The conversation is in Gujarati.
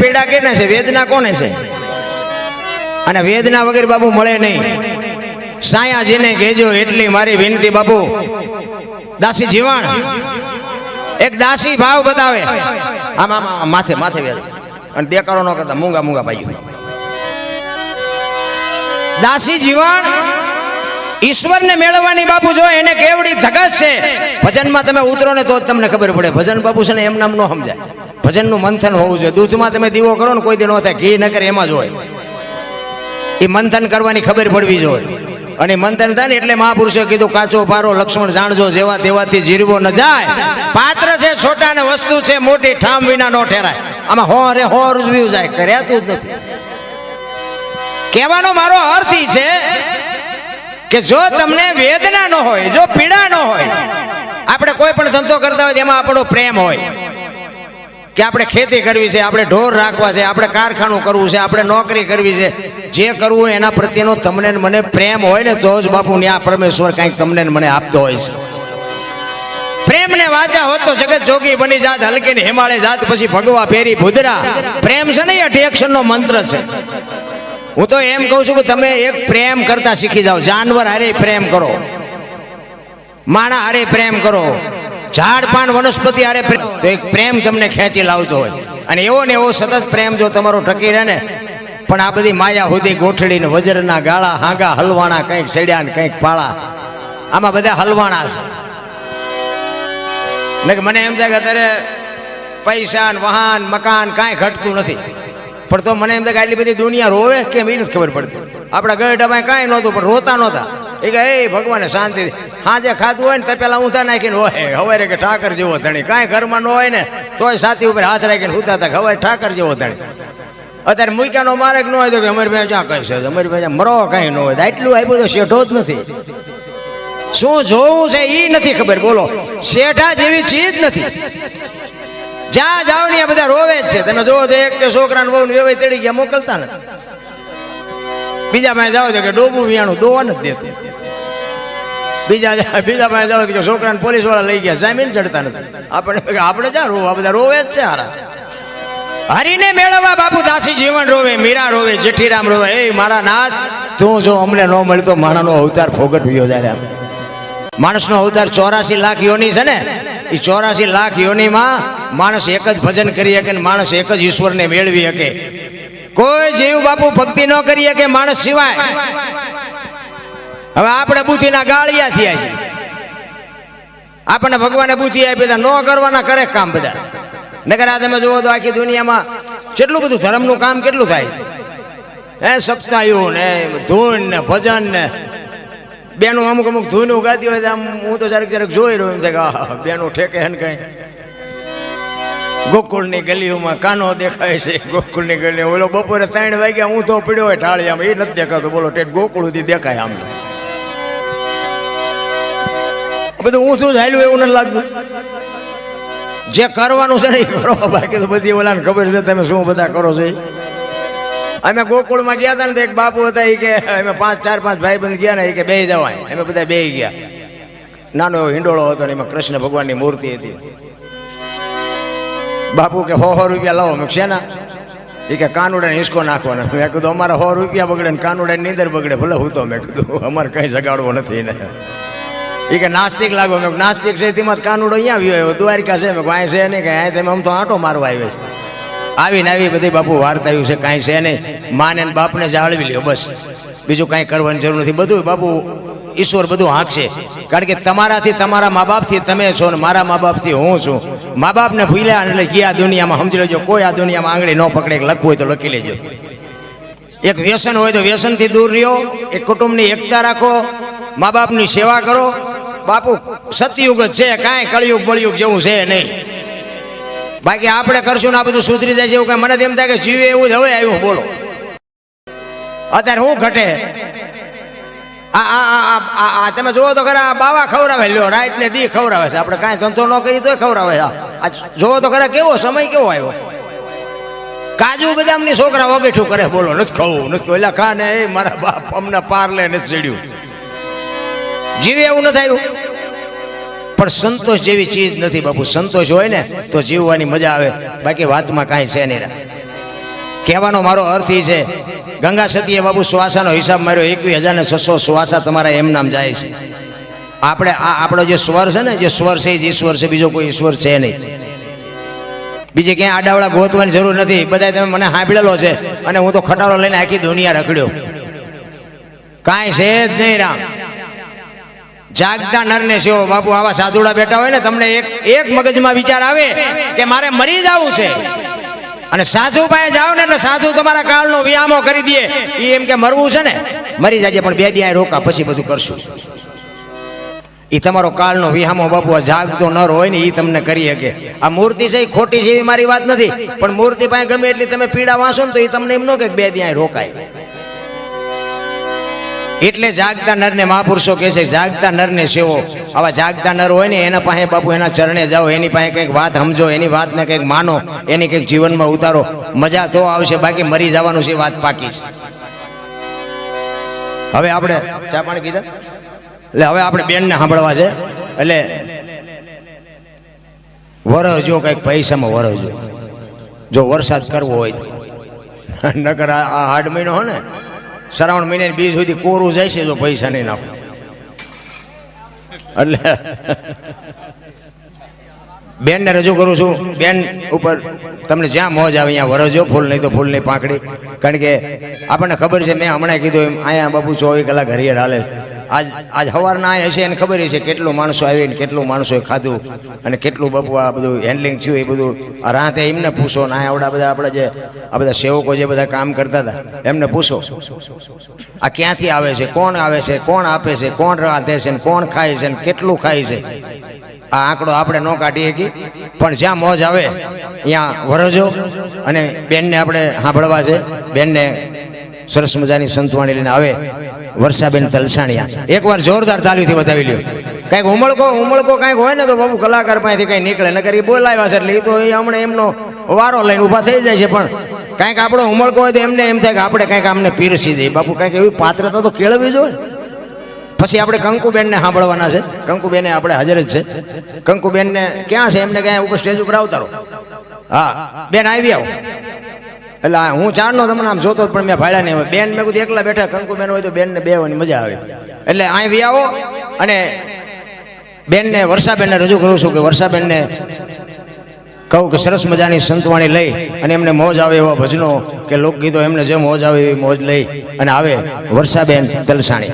પીડા કેને છે? વેદના કોને છે? અને વેદના વગર બાપુ મળે નહીં. સાયાજીને કહેજો એટલી મારી વિનંતી બાપુ. દાસી જીવણ એક દાસી ભાવ બતાવે. આમ આમ માથે માથે વેદ અને દેકારો ન કરતા મૂંગા મૂંગા ભાઈઓ. દાસી જીવણ ઈશ્વરને મેળવવાની બાપુ જો એને કેવડી ધગસ છે. ભજનમાં તમે ઉતરો ને તો જ તમને ખબર પડે. ભજન બાપુ છે ને એમ નામ ન સમજાય. ભજનનું મંથન હોવું જોઈએ. દૂધમાં તમે દીવો કરો ને કોઈ દી ન થાય. ઘી ન કરે એમાં જ હોય. એ મંથન કરવાની ખબર પડવી જોઈએ. અને મંથન થાય ને એટલે મહાપુરુષે કીધું કાચો પારો લક્ષ્મણ જાણજો જેવા તેવાથી જીરવો ન જાય. પાત્ર છે છોટા ને વસ્તુ છે મોટી ઠામ વિના નો ઠેરાય. આમાં હો રે હો રૂજવ્યું જાય કર્યાતું જ નથી. કહેવાનો મારો અર્થ ઈ છે કે જો તમને વેદના ન હોય, જો પીડા ન હોય, આપણે કોઈ પણ ધંધો કરતા હોય એમાં આપણો પ્રેમ હોય કે આપણે ખેતી કરવી છે, આપણે ઢોર રાખવા છે, આપણે કારખાનું કરવું છે, આપણે નોકરી કરવી છે, જે કરવું હોય એના પ્રત્યેનો તમને મને પ્રેમ હોય ને તો જ બાપુ ને આ પરમેશ્વર કંઈક તમને મને આપતો હોય છે. પ્રેમ ને વાંચા હોત તો જગત જોગી બની જાત, હલકી ને હિમાલય જાત, પછી ભગવા ફેરી ભુદરા. પ્રેમ છે ને 8 નો મંત્ર છે. હું તો એમ કહું છું કે તમે એક પ્રેમ કરતા શીખી જાઓ. જાનવર હારે પ્રેમ કરો, માણા હારે પ્રેમ કરો, ઝાડ પાન વનસ્પતિ હારે પ્રેમ, તો એક પ્રેમ તમને ખેંચી લાવતો હોય. અને એવો ને એવો સતત પ્રેમ જો તમારો ટકી રહે ને. પણ આ બધી માયા હુદી ગોઠડીને વજરના ગાળા હાંગા હલવાણા, કંઈક સડ્યા ને કંઈક પાળા, આમાં બધા હલવાણા છે. ને મને એમ થાય કે અત્યારે પૈસા વાહન મકાન કાંઈ ઘટતું નથી. પણ તો મને એમ થાય કે આટલી બધી દુનિયા રોવે કેમ એ નથી ખબર પડતી. આપણા ગઢામાં કાંઈ નહોતું પણ રોતા નહોતા. એ કે એ ભગવાને શાંતિ. હાજે ખાધું હોય ને તો પેલા ઊંધા નાખીને હોય હવારે કે ઠાકર જેવો ધણી. કાંઈ ઘરમાં ન હોય ને તોય સાથી ઉપર હાથ રાખીને ઉતા હતા હવારે ઠાકર જેવો ધણી. અત્યારે મૂક્યાનો માર્ગ ન હોય તો કે અમારી પાસે ક્યાં કહી છે, અમારી પાસે મરો કાંઈ ન હોય. આટલું આપ્યું તો શેઠો જ નથી. શું જોવું છે એ નથી ખબર. બોલો, શેઠા જેવી ચીજ નથી. જ્યાં જાવ ને બધા રોવે જ છે. તમે જોવો તો એક કે છોકરાને બહુ વેવાઈ તેડી ગયા મોકલતા નથી. બીજા પાસે જાવ તો કે ડોબું વિયાણું દોવા નથી દેતું. બીજા પાસે જાવ કે છોકરાને પોલીસ વાળા લઈ ગયા જામીન ચડતા નથી. આપણે જ્યાં રોવ, આ બધા રોવે જ છે. હારા હરીને મેળવવા બાપુ દાસી જીવન રોવે, મીરા રોવે, જેઠીરામ રોવે. એ મારા નાથ તું જો અમને ન મળતો માણાનો અવતાર ફોગટવ્યો જાય. માણસનો અવતાર 84 લાખ યોની છે ને. એ 84 લાખ યોનીમાં માણસ એક જ ભજન કરી શકે, માણસ એક જ ઈશ્વરને મેળવી શકે. કોઈ જીવ બાપુ ભક્તિ ન કરી શકે માણસ સિવાય. હવે આપણે બુદ્ધિના ગાળિયા થયા છે. આપણને ભગવાને બુદ્ધિ આપી ન કરવાના કરે કામ બધા. નકર આ તમે જુઓ તો આખી દુનિયામાં કેટલું બધું ધર્મનું કામ કેટલું થાય. સપ્તાહયું ને ધૂન ને ભજન ને બેનું અમુક અમુક ધૂનું ગાતી હોય. આમ હું તો જરાક જોઈ રહ્યો એમ થાય કે બેનું ઠેકે હે ને કઈ. ગોકુળની ગલીઓમાં કાનો દેખાય છે. ગોકુળની ગલીઓ ઓલો બપોરે 3 વાગ્યા હું તો પડ્યો હોય ઢાળિયામાં, એ નથી દેખાતો. બોલો ઠેઠ ગોકુળ સુધી દેખાય. આમ બધું ઊંચું જ હાલ્યું એવું નથી લાગતું. જે કરવાનું છે ને એ કરો. બાકી તો બધી ઓલાને ખબર છે તમે શું બધા કરો છો. અમે ગોકુળમાં ગયા હતા ને તો એક બાપુ હતા. એ કે અમે 4-5 ભાઈબંધ ગયા ને, એ કે બે જવાય. અમે બધા બે ગયા. નાનો એવો હિંડોળો હતો ને એમાં કૃષ્ણ ભગવાનની મૂર્તિ હતી. બાપુ કે 100 રૂપિયા લાવો. મેં શેના? એ કે કાનુડાને હિંચકો નાખવાનો. મેં કીધું અમારા 100 રૂપિયા બગડે ને કાનુડાની નીંદર બગડે ભલે હું તો. મેં કીધું અમારે કંઈ જગાડવો નથી ને. એ કે નાસ્તિક લાગો. મેં નાસ્તિક છે તેમાં કાનુડો અહીંયા આવ્યો. દ્વારિકા છે. મેં કાંઈ છે નહીં. કાંઈ તમે આમ તો આંટો મારવા આવ્યો છે. આવીને આવી બધી બાપુ વાર્તાયું છે. કાંઈ છે નહીં. માને ને બાપને જાળવી લ્યો બસ. બીજું કાંઈ કરવાની જરૂર નથી. બધું બાપુ ઈશ્વર બધું હાંકશે. કારણ કે તમારાથી તમારા મા બાપથી તમે છો ને મારા મા બાપથી હું છું. મા બાપને ભૂલ્યા એટલે ગયા દુનિયામાં. સમજી લેજો કોઈ આ દુનિયામાં આંગળી ન પકડે. લખવું હોય તો લખી લેજો. એક વ્યસન હોય તો વ્યસનથી દૂર રહ્યો. એક કુટુંબની એકતા રાખો. મા બાપની સેવા કરો. બાપુ સતયુગ જ છે. કાંઈ કળયુગ બળયુગ જેવું છે નહીં. બાકી આપણે કરશું ને આ બધું સુધરી જાય છે એવું કઈ મને એમ થાય કે જીવે એવું જ હવે આવ્યું. બોલો અત્યારે હું ઘટે. તમે જુઓ તો ખરા બાવા ખવડાવે લ્યો. રાત ને દી ખવડાવે છે. આપણે કાંઈ ધંધો ન કરી તો ખવડાવે છે. આ જુઓ તો ખરા કેવો સમય કેવો આવ્યો. કાજુ બદામની છોકરા વગેઠું કરે. બોલો નથી ખાવું નથી ખાવું. એટલે ખા ને એ મારા બાપ અમને પાર લે નથી ચડ્યું. જીવે એવું નથી આવ્યું. પણ સંતોષ જેવી ચીજ નથી બાપુ. સંતોષ હોય ને તો જીવવાની મજા આવે. બાકી વાતમાં કાંઈ છે નહીં. કહેવાનો મારો અર્થ એ છે, ગંગા સતીએ બાપુ શ્વાસાનો હિસાબ માર્યો 21,600 શ્વાસા તમારા એમ નામ જાય છે. આપણે આપણો જે સ્વર છે ને, જે સ્વર છે જ ઈશ્વર છે, બીજો કોઈ ઈશ્વર છે નહીં. બીજે ક્યાંય આડાવડા ગોતવાની જરૂર નથી. બધા તમે મને સાંભળેલો છે અને હું તો ખટારો લઈને આખી દુનિયા રખડ્યો, કાંઈ છે જ નહીં. રામ જાગતા નરને સેવો. બાપુ આવા સાધુડા બેઠા હોય ને, તમને એક મગજમાં વિચાર આવે કે મારે મરી જવું છે, અને સાધુ પાસે જાઓ ને એટલે સાધુ તમારા કાળનો વિયામો કરી દે. એ એમ કે મરવું છે ને, મરી જાય પણ 2 દી રોકા, પછી બધું કરશું. એ તમારો કાળનો વિહામો બાપુ આ જાગતો નર હોય ને એ તમને કરી શકે. આ મૂર્તિ છે એ ખોટી છે એવી મારી વાત નથી, પણ મૂર્તિ પાસે ગમે એટલી તમે પીડા વાંચો ને તો એ તમને એમ ન કે 2 દી રોકાય. એટલે જાગતા નરને મહાપુરુષો કહે છે, જાગતા નરને સેવો. આવા જાગતા નર હોય ને એના પાસે બાપુ એના ચરણે જાઓ, એની પાસે કંઈક વાત સમજો, એની વાતને કંઈક માનો, એની કંઈક જીવનમાં ઉતારો. મજા તો આવશે, બાકી મરી જવાનું છે વાત પાકી છે. હવે આપણે ચા પાણી પીધા, એટલે હવે આપણે બેનને સાંભળવા છે. એટલે વરજો કંઈક પૈસામાં વરજો, જો વરસાદ કરવો હોય તો. નકર આ 8 મહિનો હો ને, શ્રાવણ મહિને 20 સુધી કોરું જાય છે જો પૈસા નહીં નાખો. એટલે બેનને રજૂ કરું છું. બેન ઉપર તમને જ્યાં મોજ આવે અહીંયા વરજો, ફૂલ નહીં તો ફૂલની પાંખડી. કારણ કે આપણને ખબર છે, મેં હમણાં કીધું એમ, અહીંયા બાપુ 24 કલાક હરિયર હાલે. આજ સવારના અહીંયા હશે એને ખબર છે કેટલું માણસો આવીને કેટલું માણસોએ ખાધું અને કેટલું બાપુ આ બધું હેન્ડલિંગ થયું. એ બધું આ રાતે એમને પૂછો ને, આવડા બધા આપણે જે આ બધા સેવકો જે બધા કામ કરતા હતા એમને પૂછો આ ક્યાંથી આવે છે, કોણ આવે છે, કોણ આપે છે, કોણ રાંધે છે, કોણ ખાય છે, કેટલું ખાય છે. આ આંકડો આપણે ન કાઢી શકીએ, પણ જ્યાં મોજ આવે ત્યાં વરજો. અને બેનને આપણે સાંભળવા છે. બેનને સરસ મજાની સંતવાણી લઈને આવે વર્ષાબેન તલસાણિયા. એકવાર જોરદાર તાલીથી બતાવી લ્યો. કંઈક ઉમળકો કંઈક હોય ને તો બાબુ કલાકાર પાસેથી કંઈ નીકળે, નકર એ બોલાવ્યા છે એટલે એ તો હમણાં એમનો વારો લઈને ઊભા થઈ જાય છે. પણ કંઈક આપણો ઉમળકો હોય તો એમને એમ થાય કે આપણે કંઈક અમને પીરસી દઈએ. બાપુ કંઈક એવી પાત્રતા તો કેળવવી જોઈએ. પછી આપણે કંકુબેનને સાંભળવાના છે. કંકુબેને આપણે હાજર જ છે. કંકુબેનને ક્યાં છે, એમને ક્યાં ઉપર સ્ટેજ ઉપર આવતારો. હા બેન આવી આવો. એટલે હું ચારનો તમને આમ જોતો પણ મેં ભાડ્યા નહીં. બેન મેં કીધું એકલા બેઠા, કંકુબેન હોય તો બેનને બેવાની મજા આવે. એટલે અહીં આવો અને બેનને વર્ષાબેનને રજૂ કરું છું કે વર્ષાબેનને કહું કે સરસ મજાની સંતવાણી લઈ અને એમને મોજ આવે એવા ભજનો કે લોકગીતો, એમને જે મોજ આવે એવી મોજ લઈ અને આવે વર્ષાબેન તલસાણી.